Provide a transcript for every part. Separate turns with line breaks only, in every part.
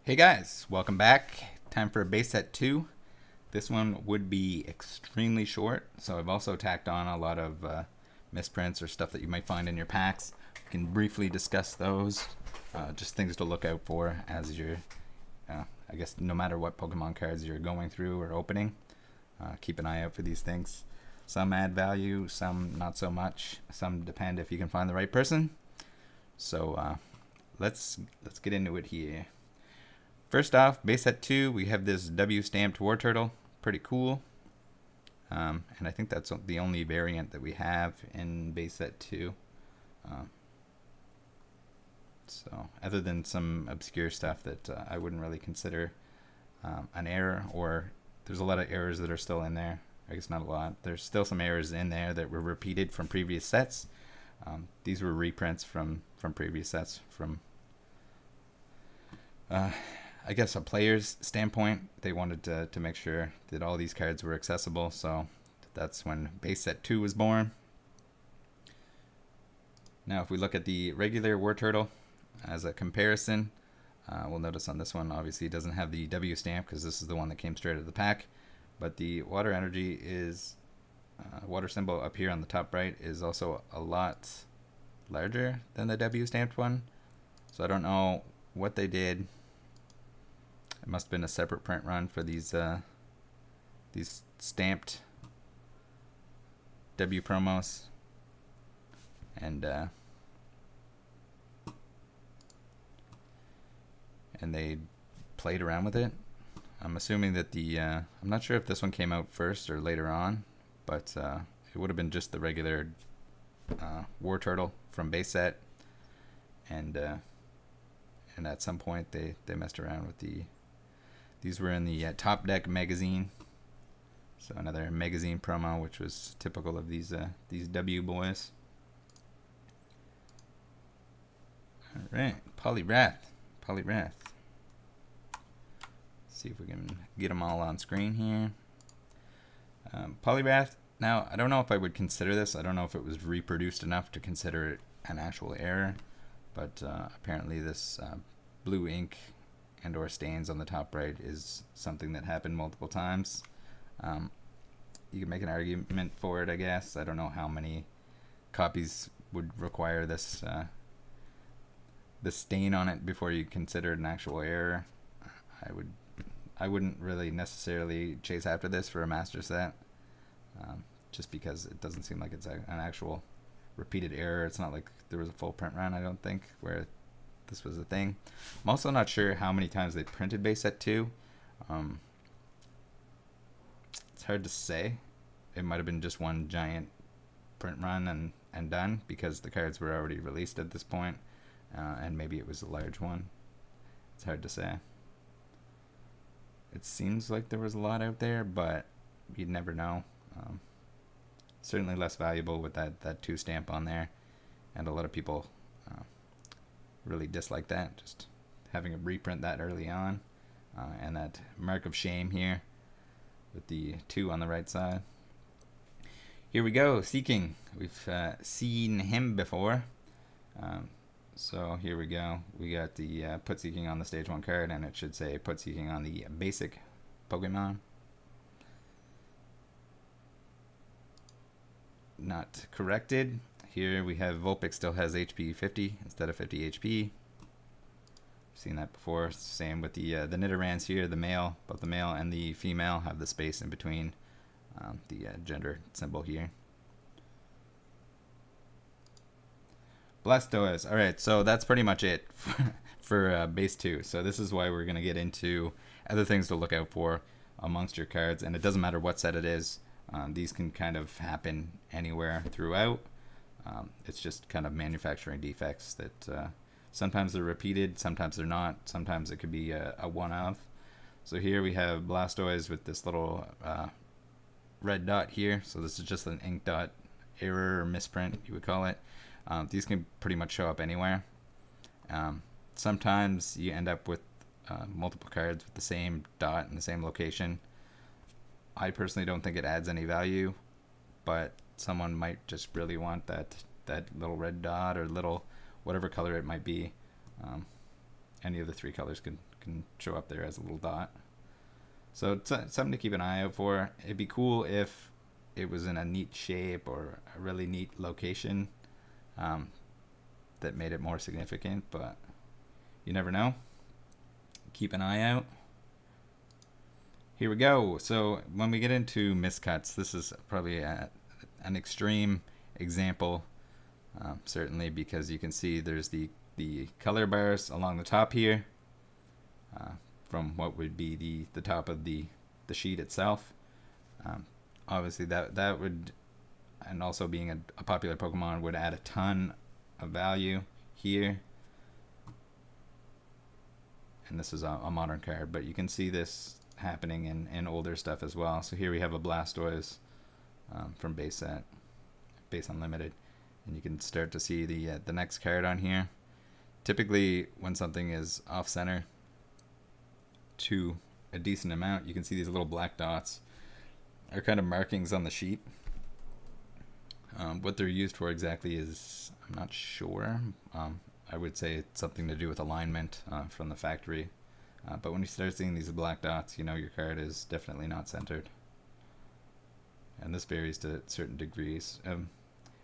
Hey guys, welcome back. Time for base set 2. This one would be extremely short, so I've also tacked on a lot of misprints or stuff that you might find in your packs. We can briefly discuss those, just things to look out for as you're, I guess no matter what Pokemon cards you're going through or opening, keep an eye out for these things. Some add value, some not so much, some depend if you can find the right person. So let's get into it here. First off, base set 2, we have this W stamped War Turtle. Pretty cool. And I think that's the only variant that we have in base set 2. So, other than some obscure stuff that I wouldn't really consider an error, or there's a lot of errors that are still in there. I guess not a lot. There's still some errors in there that were repeated from previous sets. These were reprints from previous sets from I guess a player's standpoint. They wanted to make sure that all these cards were accessible, so that's when base set 2 was born. Now if we look at the regular War Turtle as a comparison, we'll notice on this one obviously it doesn't have the W stamp because this is the one that came straight out of the pack, but the water energy is water symbol up here on the top right is also a lot larger than the W stamped one, so I don't know what they did. It must have been a separate print run for these stamped W promos, and they played around with it. I'm assuming that the I'm not sure if this one came out first or later on, but it would have been just the regular War Turtle from base set, and at some point they messed around with these were in the Top Deck magazine, so another magazine promo, which was typical of these W boys. All right, Polygraph. See if we can get them all on screen here. Polygraph. Now I don't know if I would consider this. I don't know if it was reproduced enough to consider it an actual error, but apparently this blue ink and or stains on the top right is something that happened multiple times. You can make an argument for it, I guess. I don't know how many copies would require this stain on it before you consider it an actual error. I wouldn't really necessarily chase after this for a master set, just because it doesn't seem like it's an actual repeated error. It's not like there was a full print run, I don't think, where this was a thing. I'm also not sure how many times they printed base set 2. It's hard to say. It might have been just one giant print run and done, because the cards were already released at this point, and maybe it was a large one. It's hard to say. It seems like there was a lot out there, but you'd never know. Certainly less valuable with that 2 stamp on there, and a lot of people really dislike that, just having a reprint that early on, and that mark of shame here with the 2 on the right side. Here we go, Seeking. We've seen him before, so here we go. We got the Put Seeking on the stage 1 card, and it should say Put Seeking on the basic Pokemon. Not corrected. Here we have Vulpix still has HP 50 instead of 50 HP. Seen that before. Same with the Nidorans here. The male, both the male and the female have the space in between the gender symbol here. Blastoise. All right, so that's pretty much it for base 2. So this is why we're gonna get into other things to look out for amongst your cards, and it doesn't matter what set it is. These can kind of happen anywhere throughout. It's just kind of manufacturing defects that sometimes they're repeated, sometimes they're not, sometimes it could be a one-off. So here we have Blastoise with this little red dot here. So this is just an ink dot error or misprint, you would call it. These can pretty much show up anywhere. Sometimes you end up with multiple cards with the same dot in the same location. I personally don't think it adds any value, but someone might just really want that little red dot or little whatever color it might be. any of the three colors can show up there as a little dot. So it's something to keep an eye out for. It'd be cool if it was in a neat shape or a really neat location that made it more significant, but you never know. Keep an eye out. Here we go. So when we get into miscuts, this is probably an extreme example, certainly, because you can see there's the color bars along the top here from what would be the top of the sheet itself. Obviously that would, and also being a popular Pokemon, would add a ton of value here. And this is a modern card, but you can see this happening in older stuff as well. So here we have a Blastoise from base set, base unlimited, and you can start to see the next card on here. Typically when something is off center to a decent amount, you can see these little black dots are kind of markings on the sheet. What they're used for exactly is, I'm not sure. I would say it's something to do with alignment from the factory. But when you start seeing these black dots, you know your card is definitely not centered. And this varies to certain degrees.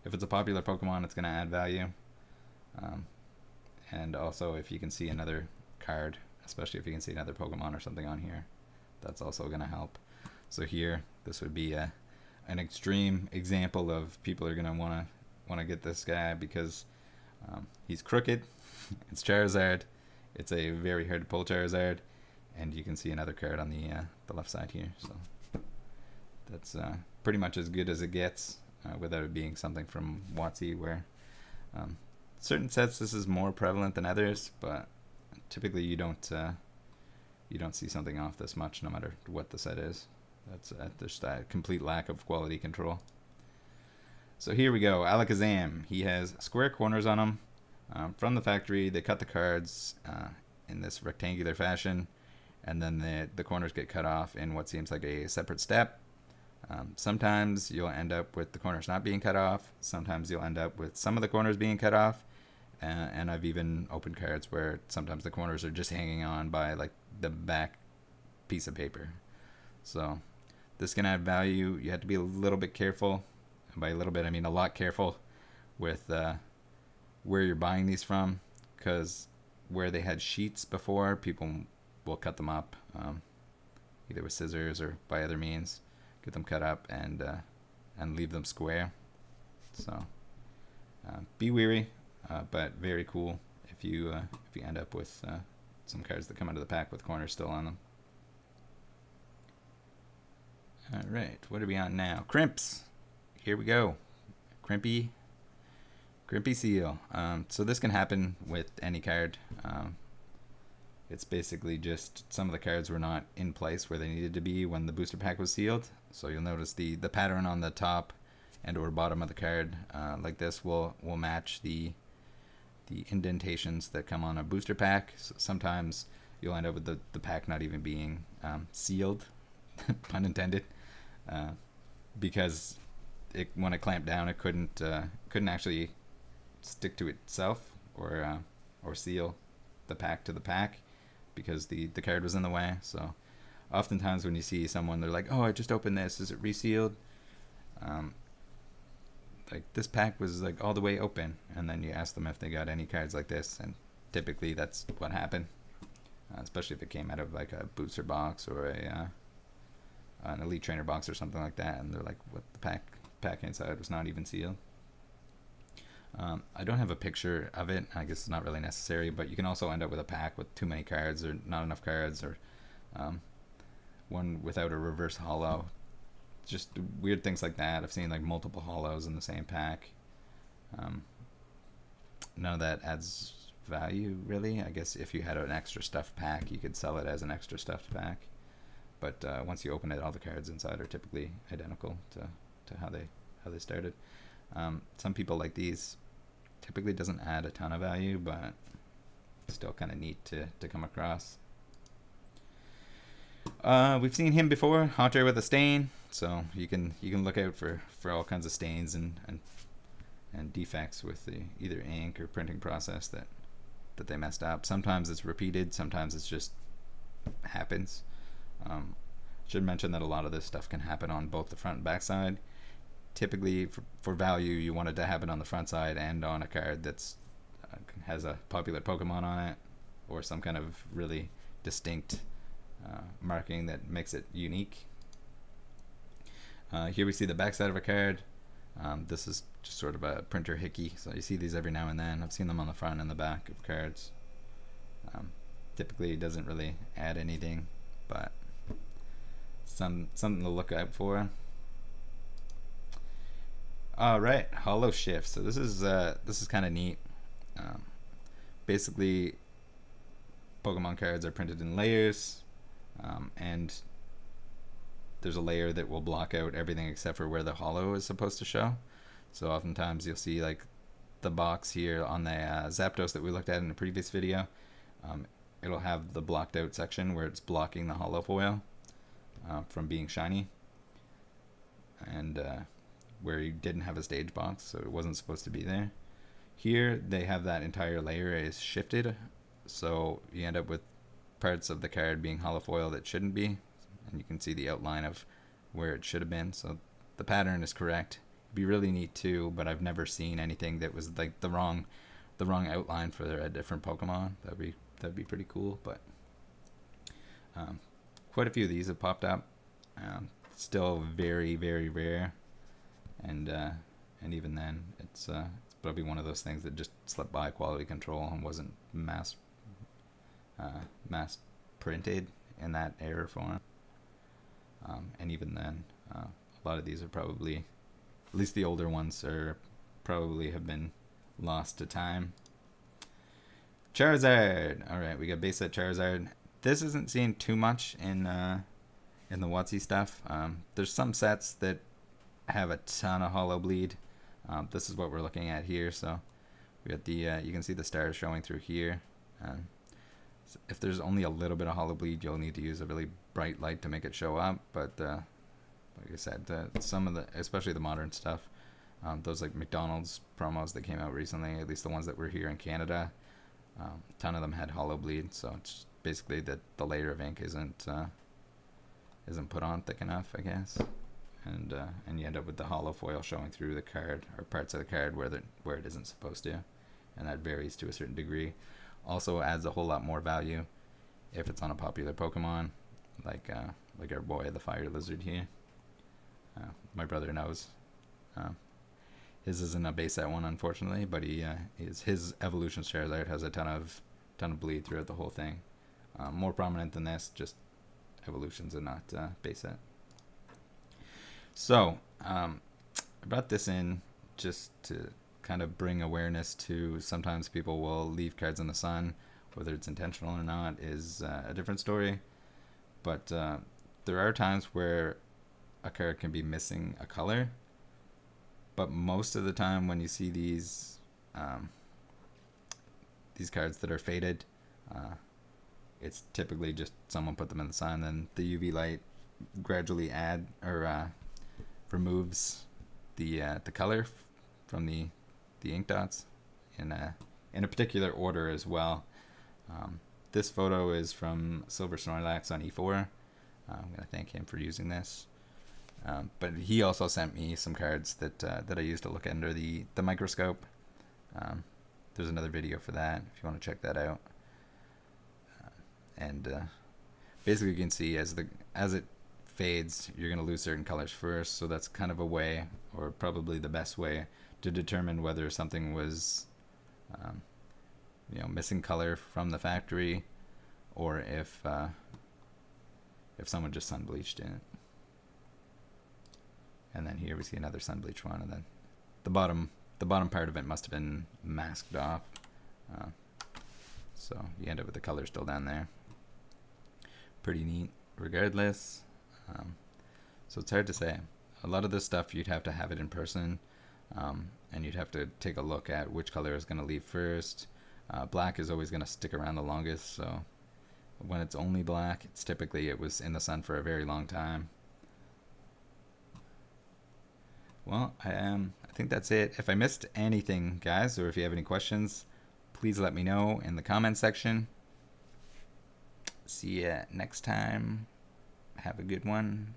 If it's a popular Pokemon, it's going to add value. And also if you can see another card, especially if you can see another Pokemon or something on here, that's also going to help. So here, this would be an extreme example of people are going to want to get this guy because he's crooked. It's Charizard. It's a very hard to pull Charizard, and you can see another card on the left side here. So that's pretty much as good as it gets without it being something from WotC, where certain sets this is more prevalent than others, but typically you don't see something off this much no matter what the set is. That's there's that complete lack of quality control. So here we go, Alakazam. He has square corners on him. From the factory, they cut the cards in this rectangular fashion, and then the corners get cut off in what seems like a separate step. Sometimes you'll end up with the corners not being cut off. Sometimes you'll end up with some of the corners being cut off. And I've even opened cards where sometimes the corners are just hanging on by like the back piece of paper. So this can add value. You have to be a little bit careful. And by a little bit, I mean a lot careful with where you're buying these from, because where they had sheets before, people will cut them up either with scissors or by other means, get them cut up and leave them square. So be wary, but very cool if you end up with some cards that come out of the pack with corners still on them. All right, what are we on now? Crimps. Here we go. Crimpy Seal. So this can happen with any card. It's basically just some of the cards were not in place where they needed to be when the booster pack was sealed. So you'll notice the pattern on the top and or bottom of the card like this will match the indentations that come on a booster pack. So sometimes you'll end up with the pack not even being sealed, pun intended, because when it clamped down, it couldn't actually stick to itself or seal the pack to the pack because the card was in the way. So oftentimes when you see someone, they're like, oh, I just opened this, is it resealed? Like this pack was like all the way open, and then you ask them if they got any cards like this, and typically that's what happened, especially if it came out of like a booster box or an elite trainer box or something like that, and they're like, what, the pack inside was not even sealed. I don't have a picture of it. I guess it's not really necessary, but you can also end up with a pack with too many cards or not enough cards, or one without a reverse holo. Just weird things like that. I've seen like multiple holos in the same pack. None of that adds value really. I guess if you had an extra stuffed pack, you could sell it as an extra stuffed pack. But once you open it, all the cards inside are typically identical to how they started. Some people like these. Typically doesn't add a ton of value, but still kind of neat to come across. We've seen him before, Haunter with a stain, so you can look out for all kinds of stains and defects with the either ink or printing process that they messed up. Sometimes it's repeated, sometimes it's just happens. Should mention that a lot of this stuff can happen on both the front and back side. Typically, for value, you want it to happen on the front side and on a card that's has a popular Pokemon on it, or some kind of really distinct marking that makes it unique. Here we see the back side of a card. This is just sort of a printer hickey, so you see these every now and then. I've seen them on the front and the back of cards. Typically, it doesn't really add anything, but something to look out for. All right, hollow shift. So this is kind of neat. Basically, Pokemon cards are printed in layers, and there's a layer that will block out everything except for where the hollow is supposed to show. So oftentimes you'll see like the box here on the Zapdos that we looked at in the previous video. It'll have the blocked out section where it's blocking the hollow foil from being shiny, and where you didn't have a stage box, so it wasn't supposed to be there. Here they have that entire layer is shifted, so you end up with parts of the card being hollow foil that shouldn't be, and you can see the outline of where it should have been. So the pattern is correct. It'd be really neat too, but I've never seen anything that was like the wrong outline for a different Pokemon. That'd be pretty cool. But quite a few of these have popped up. Still very, very rare, and even then, it's probably one of those things that just slipped by quality control and wasn't mass printed in that error form. And even then, a lot of these are probably, at least the older ones, are probably have been lost to time. Charizard. All right, we got base set Charizard. This isn't seen too much in the WotC stuff. There's some sets that have a ton of hollow bleed. This is what we're looking at here. So we got the you can see the stars showing through here. So if there's only a little bit of hollow bleed, you'll need to use a really bright light to make it show up. But like I said, some of the, especially the modern stuff, those like McDonald's promos that came out recently, at least the ones that were here in Canada, a ton of them had hollow bleed. So it's basically that the layer of ink isn't put on thick enough, I guess, and you end up with the hollow foil showing through the card, or parts of the card where it isn't supposed to, and that varies to a certain degree. Also adds a whole lot more value if it's on a popular Pokemon, like our boy the Fire Lizard here. My brother knows. His isn't a base set one, unfortunately, but his evolution Charizard has a ton of bleed throughout the whole thing. More prominent than this, just evolutions and not base set. So I brought this in just to kind of bring awareness to, sometimes people will leave cards in the sun. Whether it's intentional or not is a different story, but there are times where a card can be missing a color, but most of the time when you see these cards that are faded, it's typically just someone put them in the sun, and the UV light gradually removes the color from the ink dots in a particular order as well. This photo is from Silver Snorlax on E4. I'm gonna thank him for using this. But he also sent me some cards that I used to look under the microscope. There's another video for that if you want to check that out. Basically, you can see as it fades, you're going to lose certain colors first. So that's kind of a way, or probably the best way, to determine whether something was, missing color from the factory, or if someone just sun bleached in it. And then here we see another sun bleach one, and then the bottom part of it must have been masked off. So you end up with the color still down there. Pretty neat regardless. So it's hard to say. A lot of this stuff you'd have to have it in person, and you'd have to take a look at which color is going to leave first. Black is always going to stick around the longest, so when it's only black, it's typically it was in the sun for a very long time. Well, I think that's it. If I missed anything, guys, or if you have any questions, please let me know in the comment section. See ya next time. Have a good one.